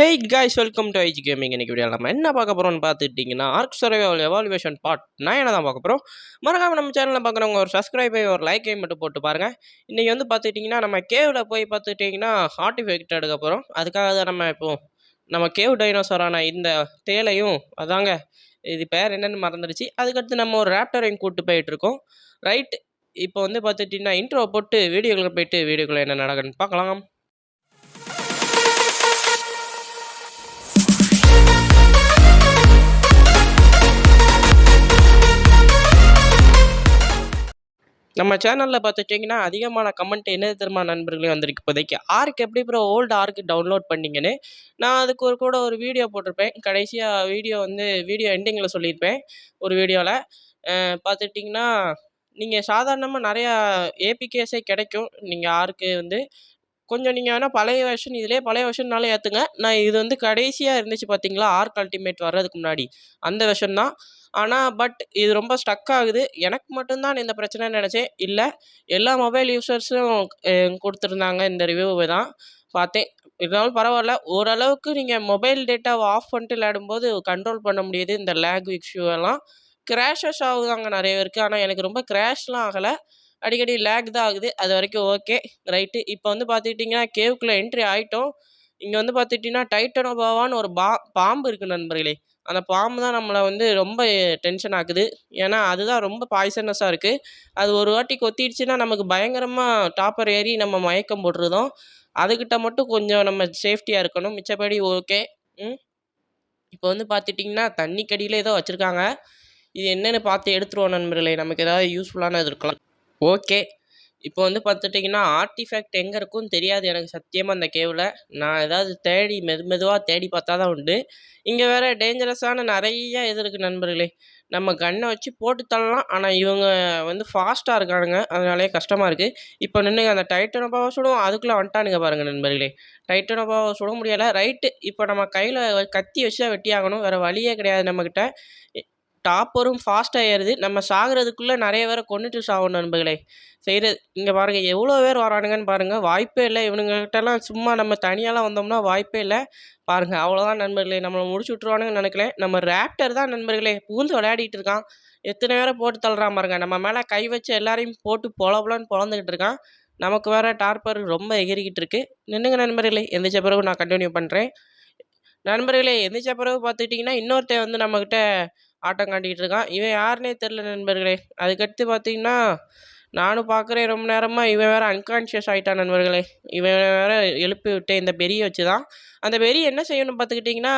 Hey guys, welcome to IG gaming. இன்னைக்கு video நம்ம என்ன பார்க்க போகிறோம்னு பார்த்துட்டிங்கன்னா ஆர்க் சர்வைவல் எவாலுவேஷன் பார்ட் 9 தான் பார்க்க போகிறோம். மறக்காம நம்ம சேனலில் பார்க்குறவங்க ஒரு சப்ஸ்கிரைபை ஒரு லைக்கை மட்டும் போட்டு பாருங்கள். இன்றைக்கி வந்து பார்த்துட்டிங்கன்னா நம்ம கேவில் போய் பார்த்துட்டிங்கன்னா ஆர்டிஃபெக்ட் எடுக்க போகிறோம். அதுக்காக தான் நம்ம கேவ் டைனோசரான இந்த தேலையும் அதாங்க இது பேர் என்னென்னு மறந்துடுச்சு. அதுக்கடுத்து நம்ம ஒரு ரேப்டரையும் கூப்பிட்டு போயிட்டுருக்கோம். ரைட், இப்போ வந்து பார்த்துட்டிங்கன்னா இன்ட்ரோ போட்டு வீடியோக்குள்ளே போயிட்டு வீடியோக்குள்ளே என்ன நடக்குன்னு பார்க்கலாம். நம்ம சேனலில் பார்த்துட்டிங்கன்னா அதிகமான கமெண்ட் என்ன தெரியுமா நண்பர்களே வந்திருக்கு இப்போதைக்கு. ஆர்க் எப்படி ப்ரோ ஓல்டு ஆர்க் டவுன்லோட் பண்ணிங்கன்னு. நான் அதுக்கு ஒரு வீடியோ போட்டிருப்பேன். கடைசியாக வீடியோ எண்டிங்கில் சொல்லியிருப்பேன் ஒரு வீடியோவில். பார்த்துட்டிங்கன்னா நீங்கள் சாதாரணமாக நிறையா ஏபிகேஸே கிடைக்கும். நீங்கள் ஆர்க்கு கொஞ்சம் நீங்கள் வேணால் பழைய வெர்ஷன் பழைய வெர்ஷன்னாலும் ஏற்றுங்க. நான் இது கடைசியாக இருந்துச்சு பார்த்தீங்களா, ஆர்க் அல்டிமேட் வர்றதுக்கு முன்னாடி அந்த வெர்ஷன் தான். ஆனால் இது ரொம்ப ஸ்டக் ஆகுது. எனக்கு மட்டும்தான் இந்த பிரச்சனைன்னு நினச்சேன். இல்லை, எல்லா மொபைல் யூசர்ஸும் கொடுத்துருந்தாங்க. இந்த ரிவ்யூவை தான் பார்த்தேன். இருந்தாலும் பரவாயில்ல, ஓரளவுக்கு நீங்கள் மொபைல் டேட்டாவை ஆஃப் பண்ணிட்டு விளையாடும்போது கண்ட்ரோல் பண்ண முடியுது. இந்த லேக் இஷ்யூவெல்லாம் கிராஷஸ் ஆகுதாங்க நிறைய பேருக்கு. ஆனால் எனக்கு ரொம்ப கிராஷ்லாம் ஆகலை, அடிக்கடி லேக் தான் ஆகுது. அது வரைக்கும் ஓகே. ரைட்டு, இப்போ பார்த்துக்கிட்டிங்கன்னா கேவுக்குள்ளே என்ட்ரி ஆகிட்டோம். இங்கே பார்த்துக்கிட்டிங்கன்னா டைட்டனோபாவான்னு ஒரு பாம்பு இருக்குது நண்பர்களே. அந்த பாம்பு தான் நம்மளை ரொம்ப டென்ஷன் ஆக்குது. ஏன்னா அதுதான் ரொம்ப பாய்சனஸாக இருக்குது. அது ஒரு வாட்டி கொத்திடுச்சுன்னா நமக்கு பயங்கரமாக டாப்பர் ஏறி நம்ம மயக்கம் போட்டுருதோம். அதுக்கிட்ட மட்டும் கொஞ்சம் நம்ம சேஃப்டியாக இருக்கணும். மிச்சப்படி ஓகே. இப்போ பார்த்துட்டிங்கன்னா தண்ணிக்கடியில் ஏதோ வச்சுருக்காங்க. இது என்னென்னு பார்த்து எடுத்துருவோம் நண்பர்களே. நமக்கு ஏதாவது யூஸ்ஃபுல்லானது இருக்கலாம். ஓகே, இப்போ பார்த்துட்டிங்கன்னா ஆர்டிஃபேக்ட் எங்கே இருக்குன்னு தெரியாது எனக்கு சத்தியமாக அந்த கேவில். நான் ஏதாவது தேடி மெதுவாக தேடி பார்த்தா தான் உண்டு. இங்கே வேறு டேஞ்சரஸான நிறைய இது இருக்குது நண்பர்களே. நம்ம கன்னை வச்சு போட்டு தள்ளலாம், ஆனால் இவங்க ஃபாஸ்ட்டாக இருக்கானுங்க. அதனாலே கஷ்டமாக இருக்குது. இப்போ நின்றுங்க அந்த டைட்டனோபாவை சுடும், அதுக்குள்ளே வந்துட்டானுங்க பாருங்கள் நண்பர்களே. டைட்டனோபாவை சுட முடியலை. ரைட்டு, இப்போ நம்ம கையில் கத்தி வச்சு தான் வெட்டி ஆகணும். வேறு வழியே கிடையாது நம்மக்கிட்ட. டாப்பரும் ஃபாஸ்ட்டாக ஏறுது. நம்ம சாகிறதுக்குள்ளே நிறைய பேரை கொண்டுட்டு சாகணும் நண்பர்களே. செய்கிறது இங்கே பாருங்கள், எவ்வளோ பேர் வரானுங்கன்னு பாருங்கள். வாய்ப்பே இல்லை. இவனுங்ககிட்டலாம் சும்மா நம்ம தனியாலாம் வந்தோம்னா வாய்ப்பே இல்லை. பாருங்கள், அவ்வளோதான் நண்பர்களே. நம்மளை முடிச்சு விட்ருவானுங்கன்னு நினைக்கலேன். நம்ம ரேப்டர் தான் நண்பர்களே புகுந்து விளையாடிட்டு இருக்கான். எத்தனை பேரை போட்டு தள்ளுறான் பாருங்க. நம்ம மேலே கை வச்சு எல்லாரையும் போட்டு பொலன்னு பொழந்துக்கிட்டு இருக்கான். நமக்கு வேறு டார்பர் ரொம்ப எகிரிக்கிட்டு இருக்கு. நின்றுங்க நண்பர்களே, எந்திரிச்ச பிறகு நான் கண்டினியூ பண்ணுறேன். நண்பர்களே, எந்திரிச்ச பிறகு பார்த்துக்கிட்டிங்கன்னா இன்னொருத்தன் நம்மக்கிட்ட ஆட்டம் காட்டிக்கிட்டு இருக்கான். இவன் யாருன்னே தெரில நண்பர்களே. அதுக்கடுத்து பார்த்தீங்கன்னா நானும் பார்க்குறேன் ரொம்ப நேரமாக. இவன் வேறு அன்கான்ஷியஸ் ஆகிட்டான் நண்பர்களே. இவன் வேறு எழுப்பி விட்டு இந்த பெரியை வச்சு தான். அந்த பெரி என்ன செய்யணும் பார்த்துக்கிட்டிங்கன்னா,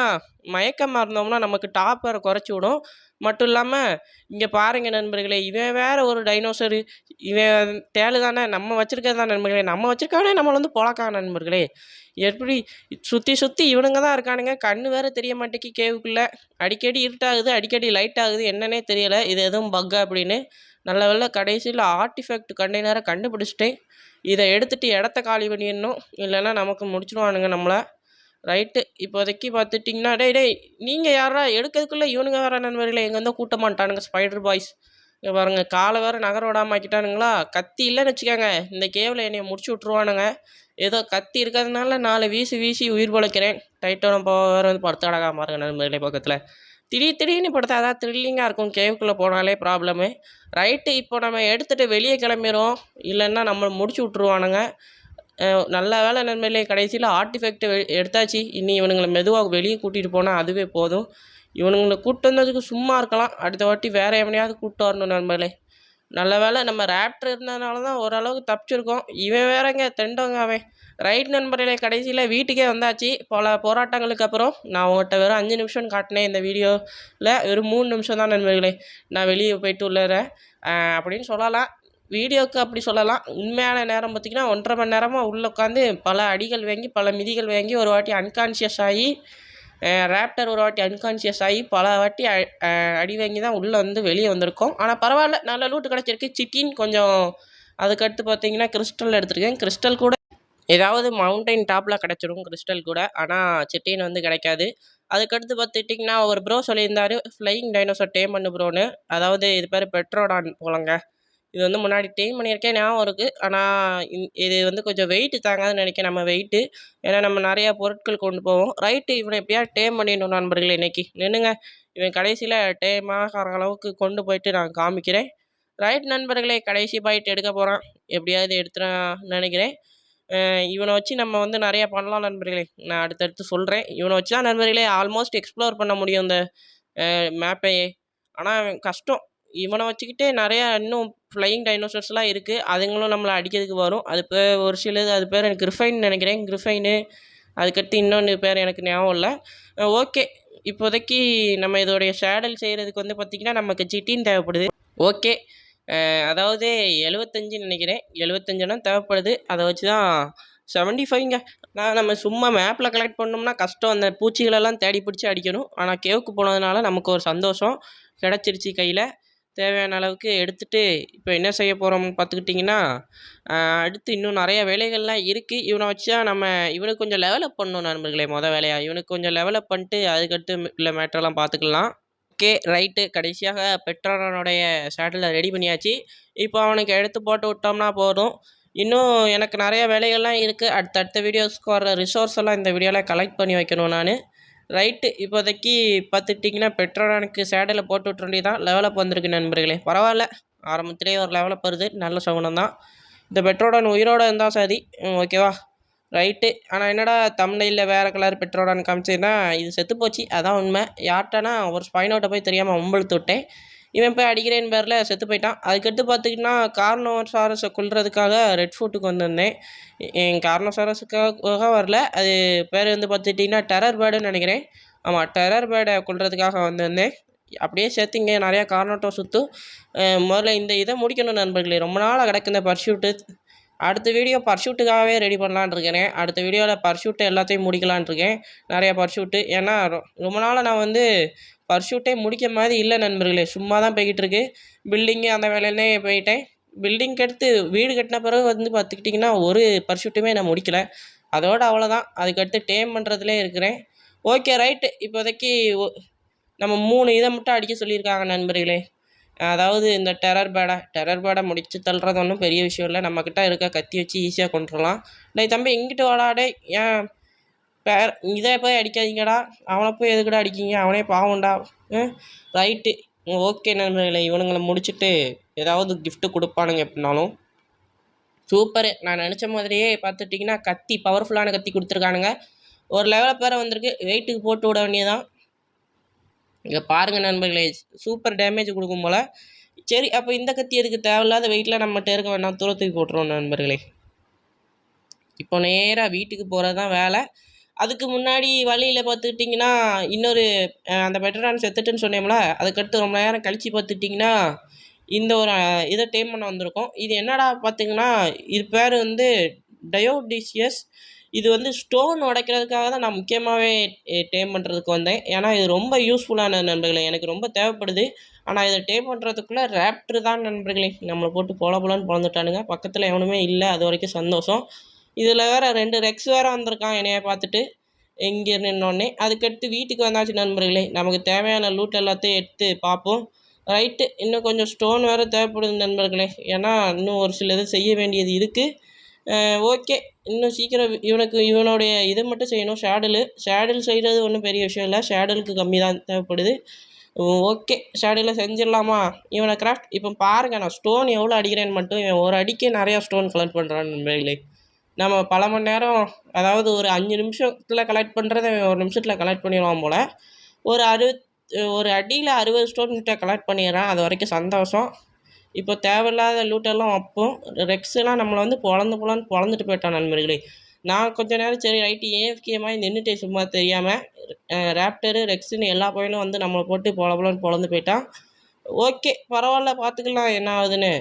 மயக்கமாக இருந்தோம்னா நமக்கு டாப்பரை குறைச்சி விடும். மட்டும் இல்லாமல் இங்கே பாருங்கள் நண்பர்களே, இவன் வேறு ஒரு டைனோசரு. இவன் தேளு தானே, நம்ம வச்சுருக்கிறது தான் நண்பர்களே. நம்ம வச்சுருக்கானே நம்மளை பொழக்கான் நண்பர்களே. எப்படி சுற்றி இவனுங்க தான் இருக்கானுங்க. கண்ணு வேறு தெரிய மாட்டேக்கி கேவுக்குள்ளே. அடிக்கடி இருட்டாகுது, அடிக்கடி லைட் ஆகுது. என்னன்னே தெரியலை, இது எதுவும் பக்கா அப்படின்னு. நல்ல வேளை கடைசியில் ஆர்டிஃபேக்ட் கண்டெய்னரை கண்டுபிடிச்சிட்டேன். இதை எடுத்துகிட்டு இடத்த காலி பண்ணிடணும், இல்லைன்னா நமக்கு முடிச்சிடுவானுங்க நம்மளை. ரைட்டு, இப்போதைக்கு பார்த்துட்டிங்கன்னா டேய் நீங்கள் யாரா எடுக்கிறதுக்குள்ளே இவனுங்க வேறு நண்பர்களே எங்கே இருந்தால் கூட்டமாட்டானுங்க ஸ்பைடர் பாய்ஸ். இங்கே பாருங்கள், காலை வேறு நகர விடாமல் ஆக்கிட்டானுங்களா. கத்தி இல்லைன்னு வச்சுக்கோங்க, இந்த கேவில் என்னையை முடிச்சு விட்ருவானுங்க. ஏதோ கத்தி இருக்கிறதுனால 4 வீசி உயிர் பொழைக்கிறேன். டைட்டனோபா வேறு படுத்து அடக்காம பாருங்க நண்பர்களே பக்கத்தில். திடீர்னு படுத்தா அதான் த்ரில்லிங்காக இருக்கும். கேவுக்குள்ளே போனாலே ப்ராப்ளமு. ரைட்டு, இப்போ நம்ம எடுத்துகிட்டு வெளியே கிளம்பிடுவோம், இல்லைன்னா நம்மளை முடிச்சு விட்ருவானுங்க. நல்ல வேலை நண்பர்களே, கடைசியில் ஆர்டிஃபேக்ட் எடுத்தாச்சு. இனி இவனுங்களை மெதுவாக வெளியே கூட்டிகிட்டு போனால் அதுவே போதும். இவனுங்களை கூப்பிட்டு வந்ததுக்கு சும்மா இருக்கலாம். அடுத்த வாட்டி வேறு எவனையாவது கூப்பிட்டு வரணும் நண்பர்களே. நல்ல வேலை நம்ம ரேப்டர் இருந்ததுனால தான் ஓரளவுக்கு தப்பிச்சிருக்கோம். இவன் வேறங்க தெண்டவங்க அவன். ரைட் நண்பர்களே, கடைசியில் வீட்டுக்கே வந்தாச்சு. பல போராட்டங்களுக்கு அப்புறம். நான் உங்கள்கிட்ட வெறும் 5 நிமிஷம் காட்டினேன் இந்த வீடியோவில். வெறும் 3 நிமிஷம் தான் நண்பர்களே நான் வெளியே போயிட்டு உள்ளறேன் அப்படின்னு சொல்லலாம். வீடியோவுக்கு அப்படி சொல்லலாம். உண்மையான நேரம் பார்த்திங்கன்னா 1.5 மணி நேரமாக உள்ளே உட்காந்து பல அடிகள் வாங்கி பல மிதிகள் வாங்கி ஒரு வாட்டி அன்கான்ஷியஸ் ஆகி, ரேப்டர் ஒரு வாட்டி அன்கான்ஷியஸ் ஆகி பல வாட்டி அடி வாங்கி தான் உள்ளே வெளியே வந்திருக்கோம். ஆனால் பரவாயில்ல, நல்ல லூட்டு கிடச்சிருக்கு. சிட்டின்னு கொஞ்சம். அதுக்கடுத்து பார்த்தீங்கன்னா கிறிஸ்டல் எடுத்திருக்கேன். கிறிஸ்டல் கூட ஏதாவது மவுண்டைன் டாப்பில் கிடச்சிரும் கிறிஸ்டல் கூட. ஆனால் சிட்டின்னு கிடைக்காது. அதுக்கடுத்து பார்த்துட்டிங்கன்னா ஒரு ப்ரோ சொல்லியிருந்தார், ஃப்ளையிங் டைனோசர் டேம் பண்ணு ப்ரோன்னு. அதாவது இது பேர் பெட்ரோடான் போலங்க. இது வந்து முன்னாடி டீம் பண்ணியிருக்கேன் ஞாபகம் இருக்குது. ஆனால் இது வந்து கொஞ்சம் வெயிட்டு தாங்காதுன்னு நினைக்கிறேன் நம்ம வெயிட்டு. ஏன்னா நம்ம நிறையா பொருட்கள் கொண்டு போவோம். ரைட்டு, இவனை எப்படியாவது டேம் பண்ணிடணும் நண்பர்களே இன்னைக்கு. நின்னுங்க, இவன் கடைசியில் டேம் ஆகிற அளவுக்கு கொண்டு போயிட்டு நான் காமிக்கிறேன். ரைட் நண்பர்களே, கடைசி பாயிண்ட் எடுக்க போகிறான். எப்படியாவது எடுத்துறான்னு நினைக்கிறேன். இவனை வச்சு நம்ம வந்து நிறையா பண்ணலாம் நண்பர்களே. நான் அடுத்தடுத்து சொல்கிறேன். இவனை வச்சு தான் நண்பர்களே ஆல்மோஸ்ட் எக்ஸ்ப்ளோர் பண்ண முடியும் இந்த மேப்பையே. ஆனால் கஷ்டம். இவனை வச்சுக்கிட்டே நிறையா இன்னும் ஃப்ளையிங் டைனோசர்ஸ்லாம் இருக்குது. அதுங்களும் நம்மளை அடிக்கிறதுக்கு வரும். அது ஒரு சிலது, அது பேர் எனக்கு கிரிஃபைன் நினைக்கிறேன். கிரிஃபைனு, அதுக்கடுத்து இன்னொன்று பேர் எனக்கு ஞாபகம் இல்லை. ஓகே, இப்போதைக்கு நம்ம இதோடைய ஷேடல் செய்கிறதுக்கு வந்து பார்த்திங்கன்னா நமக்கு சிட்டின் தேவைப்படுது. ஓகே, அதாவது 75 நினைக்கிறேன். 75 தேவைப்படுது. அதை வச்சு தான் 75ங்க. நம்ம சும்மா மேப்பில் கலெக்ட் பண்ணோம்னா கஷ்டம். அந்த பூச்சிகளெல்லாம் தேடி பிடிச்சி அடிக்கணும். ஆனால் கேவுக்கு போனதுனால நமக்கு ஒரு சந்தோஷம் கிடச்சிருச்சு கையில். தேவையான அளவுக்கு எடுத்துகிட்டு இப்போ என்ன செய்ய போகிறோம்னு பார்த்துக்கிட்டிங்கன்னா, அடுத்து இன்னும் நிறைய வேலைகள்லாம் இருக்குது. இவனை வச்சா நம்ம இவனுக்கு கொஞ்சம் டெவலப் பண்ணணும் நண்பர்களே. வேலையாக இவனுக்கு கொஞ்சம் டெவலப் பண்ணிட்டு அதுக்கடுத்து இல்லை மேட்டரெல்லாம் பார்த்துக்கலாம். Okay, right. கடைசியாக பெட்ரோனுடைய சேட்டலை ரெடி பண்ணியாச்சு. இப்போ அவனுக்கு எடுத்து போட்டு விட்டோம்னா போதும். இன்னும் எனக்கு நிறைய வேலைகள்லாம் இருக்குது. அடுத்தடுத்த வீடியோஸ்க்கு வர ரிசோர்ஸ் எல்லாம் இந்த வீடியோவில் கலெக்ட் பண்ணி வைக்கணும் நான். ரைட்டு, இப்போதைக்கு பார்த்துட்டிங்கன்னா பெட்ரோனுக்கு சேடலை போட்டு விட்ற வேண்டியதான். லெவலப் வந்திருக்கு நண்பர்களே. பரவாயில்ல, ஆரம்பத்திலே ஒரு லெவலப் வருது. நல்ல சகுனம் தான். இந்த பெட்ரோடன் உயிரோடு இருந்தால் சரி. ஓகேவா? ரைட்டு. ஆனால் என்னடா தம்ப்நெயிலில் வேறு கலர் பெட்ரோடான்னு காமிச்சதுன்னா இது செத்து போச்சு. அதான் உண்மை. யார்கிட்டனா ஒரு ஸ்பைனோட்டை போய் தெரியாமல் வம்பிழுத்து விட்டேன். இவன் போய் அடிக்கிறேன் பேரில் செத்து போயிட்டான். அதுக்கடுத்து பார்த்திங்கன்னா கார்னோசாரஸை கொல்றதுக்காக ரெட் ஃபுட்டுக்கு வந்திருந்தேன். என் கார்னோசாரஸுக்காக வரல. அது பேர் வந்து பார்த்துட்டிங்கன்னா டெரர் பேர்டுன்னு நினைக்கிறேன். ஆமாம், டெரர் பேர்டை கொல்றதுக்காக வந்திருந்தேன். அப்படியே சேர்த்து இங்கே நிறையா கார்னோட்டோ சுற்றும். முதல்ல இந்த இதை முடிக்கணும் நண்பர்களே. ரொம்ப நாளாக கிடக்கு இந்த பர்ஷூட்டு. அடுத்த வீடியோ பர்ஷூட்டுக்காகவே ரெடி பண்ணலான்னு இருக்கேன். அடுத்த வீடியோவில் பர்ஷூட்டு எல்லாத்தையும் முடிக்கலான் இருக்கேன். நிறையா பர்ஷூட்டு. ஏன்னா ரொம்ப நாளாக நான் வந்து பர்ஷூட்டே முடிக்க மாதிரி இல்லை நண்பர்களே. சும்மா தான் போய்கிட்டு இருக்கு. பில்டிங்கு அந்த வேலையிலே போயிட்டேன். பில்டிங்க்கு அடுத்து வீடு கட்டின பிறகு வந்து பார்த்துக்கிட்டிங்கன்னா ஒரு பர்ஷூட்டுமே நான் முடிக்கலை. அதோடு அவ்வளோதான். அதுக்கடுத்து டேம் பண்ணுறதுலே இருக்கிறேன். Okay, right. இப்போதைக்கு நம்ம 3 இதை மட்டும் அடிக்க சொல்லியிருக்காங்க நண்பர்களே. அதாவது இந்த டெரர் பேடை முடித்து தள்ளுறது ஒன்றும் பெரிய விஷயம் இல்லை. நம்மக்கிட்ட இருக்க கத்தி வச்சு ஈஸியாக கொண்டுடலாம். டேய் தம்பி, இங்கிட்டு வாடாடே. ஏன் இதை போய் அடிக்காதீங்கடா. அவனை போய் எதுக்கடா அடிக்கிங்க? அவனே பாவம்டா. ரைட்டு. ஓகே நண்பர்களே, இவனுங்களை முடிச்சுட்டு ஏதாவது கிஃப்ட்டு கொடுப்பானுங்க எப்படினாலும். சூப்பரு. நான் நினச்ச மாதிரியே பார்த்துட்டிங்கன்னா கத்தி, பவர்ஃபுல்லான கத்தி கொடுத்துருக்கானுங்க. ஒரு லெவலில் பேரை வந்திருக்கு. வெயிட்டுக்கு போட்டு விட வேண்டியதான். இங்கே பாருங்கள் நண்பர்களே, சூப்பர் டேமேஜ் கொடுக்கும் போல். சரி, அப்போ இந்த கத்தி எதுக்கு? தேவையில்லாத வெயிட்டில் நம்மகிட்ட இருக்க வேண்டாம், தூரத்துக்கு போட்டுருவோம் நண்பர்களே. இப்போ நேராக வீட்டுக்கு போகிறது தான் வேலை. அதுக்கு முன்னாடி வழியில் பார்த்துக்கிட்டிங்கன்னா இன்னொரு அந்த பெட்ரோன் செத்துட்டுன்னு சொன்னேம்ல, அதுக்கடுத்து ரொம்ப நேரம் கழித்து பார்த்துக்கிட்டிங்கன்னா இந்த ஒரு இதை டேம் பண்ண வந்திருக்கோம். இது என்னடா பார்த்திங்கன்னா, இது பேர் வந்து டயோடிசியஸ். இது வந்து ஸ்டோன் உடைக்கிறதுக்காக தான் நான் முக்கியமாகவே டேம் பண்ணுறதுக்கு வந்தேன். ஏன்னா இது ரொம்ப யூஸ்ஃபுல்லான நண்பர்களே, எனக்கு ரொம்ப தேவைப்படுது. ஆனால் இதை டேம் பண்ணுறதுக்குள்ளே ரேப்ட்ரு தான் நண்பர்களே நம்மளை போட்டு போலன்னு பிறந்துட்டானுங்க. பக்கத்தில் எவனுமே இல்லை. அது வரைக்கும் சந்தோஷம். இதில் வேறு 2 ரெக்ஸ் வேறு வந்திருக்கான் என்னைய பார்த்துட்டு இங்கே நின்னோடனே. அதுக்கடுத்து வீட்டுக்கு வந்தாச்சு நண்பர்களே. நமக்கு தேவையான லூட் எல்லாத்தையும் எடுத்து பார்ப்போம். ரைட்டு. இன்னும் கொஞ்சம் ஸ்டோன் வேறு தேவைப்படுது நண்பர்களே. ஏன்னா இன்னும் ஒரு சில இது செய்ய வேண்டியது இருக்குது. ஓகே, இன்னும் சீக்கிரம் இவனுடைய இதை மட்டும் செய்யணும். ஷேடில் செய்கிறது ஒன்றும் பெரிய விஷயம் இல்லை. ஷேடலுக்கு கம்மி தான் தேவைப்படுது. ஓகே, ஷேடில் செஞ்சிடலாமா இவனை கிராஃப்ட்? இப்போ பாருங்கள், நான் ஸ்டோன் எவ்வளோ அடிக்கிறேன்னு மட்டும். இவன் ஒரு அடிக்கே நிறையா ஸ்டோன் கலெக்ட் பண்ணுறான்னு நண்பர்களே. நம்ம பல மணி நேரம், அதாவது ஒரு 5 நிமிஷத்தில் கலெக்ட் பண்ணுறத 1 நிமிஷத்தில் கலெக்ட் பண்ணிடுவான் போல். ஒரு அடியில் 60 ஸ்டோன் கிட்ட கலெக்ட் பண்ணிடுறான். அது வரைக்கும் சந்தோஷம். இப்போ தேவையில்லாத லூட்டெல்லாம் வைப்போம். ரெக்ஸ்லாம் நம்மளை வந்து பொழந்துட்டு போயிட்டான் நண்பர்களே. நான் கொஞ்சம் நேரம் சரி ரைட்டு ஏஎஃப்கே மாதிரி நின்றுட்டேன் சும்மா தெரியாமல். ரேப்டரு ரெக்ஸுன்னு எல்லா பயிலும் வந்து நம்மளை போட்டு பொழந்து போயிட்டான். ஓகே, பரவாயில்ல, பார்த்துக்கலாம் என்ன ஆகுதுன்னு.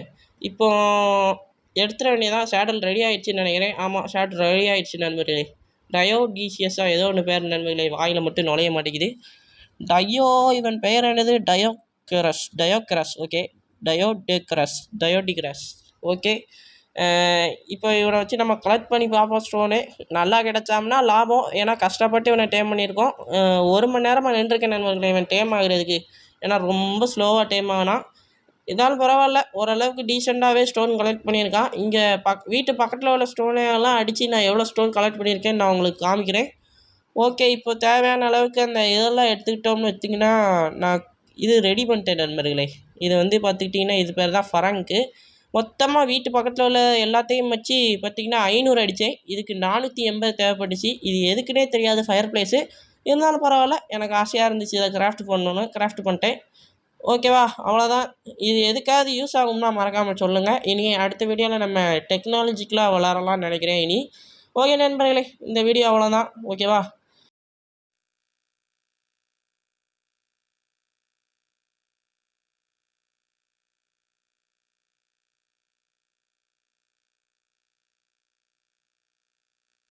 இப்போ எடுத்துட வேண்டியதான். சேடல் ரெடி ஆகிடுச்சின்னு நினைக்கிறேன். ஆமாம், சேடல் ரெடி ஆகிடுச்சு நண்பர்களே. டயோடிசியஸாக ஏதோ ஒன்று பேர் நண்பர்களே, வாயில் மட்டும் நுழைய மாட்டேங்குது. இவன் பெயர் என்னது? டயோக்ரஸ். ஓகே, டயோடிகிராஸ். ஓகே, இப்போ இவனை வச்சு நம்ம கலெக்ட் பண்ணி பார்ப்போம். ஸ்டோனு நல்லா கிடச்சாம்னா லாபம். ஏன்னா கஷ்டப்பட்டு இவனை டேம் பண்ணியிருக்கோம். 1 மணி நேரமாக நின்றுருக்கேன் நண்பர்களே இவன் டேம் ஆகுறதுக்கு. ஏன்னா ரொம்ப ஸ்லோவாக டேம் ஆகினான். இருந்தாலும் பரவாயில்ல, ஓரளவுக்கு டீசெண்டாகவே ஸ்டோன் கலெக்ட் பண்ணியிருக்கான். இங்கே வீட்டு பக்கத்தில் உள்ள ஸ்டோனையெல்லாம் அடித்து நான் எவ்வளோ ஸ்டோன் கலெக்ட் பண்ணியிருக்கேன்னு நான் உங்களுக்கு காமிக்கிறேன். ஓகே, இப்போ தேவையான அளவுக்கு அந்த இதெல்லாம் எடுத்துக்கிட்டோம்னு வச்சிங்கன்னா, நான் இது ரெடி பண்ணிட்டேன் நண்பர்களே. இது வந்து பார்த்துக்கிட்டிங்கன்னா இது பேர் தான் ஃபரங்க்கு. மொத்தமாக வீட்டு பக்கத்தில் உள்ள எல்லாத்தையும் வச்சு பார்த்திங்கன்னா 500 அடித்தேன். இதுக்கு 480 தேவைப்பட்டுச்சு. இது எதுக்குன்னே தெரியாது ஃபயர் ப்ளேஸு. இருந்தாலும் பரவாயில்ல, எனக்கு ஆசையாக இருந்துச்சு இதை கிராஃப்ட் பண்ணணுன்னு கிராஃப்ட் பண்ணிட்டேன். ஓகேவா, அவ்வளோதான். இது எதுக்காவது யூஸ் ஆகும்னா மறக்காமல் சொல்லுங்கள். இனி அடுத்த வீடியோவில் நம்ம டெக்னாலஜிக்கலாக வளரலாம்னு நினைக்கிறேன் இனி. ஓகே நண்பர்களே, இந்த வீடியோ அவ்வளோதான். ஓகேவா.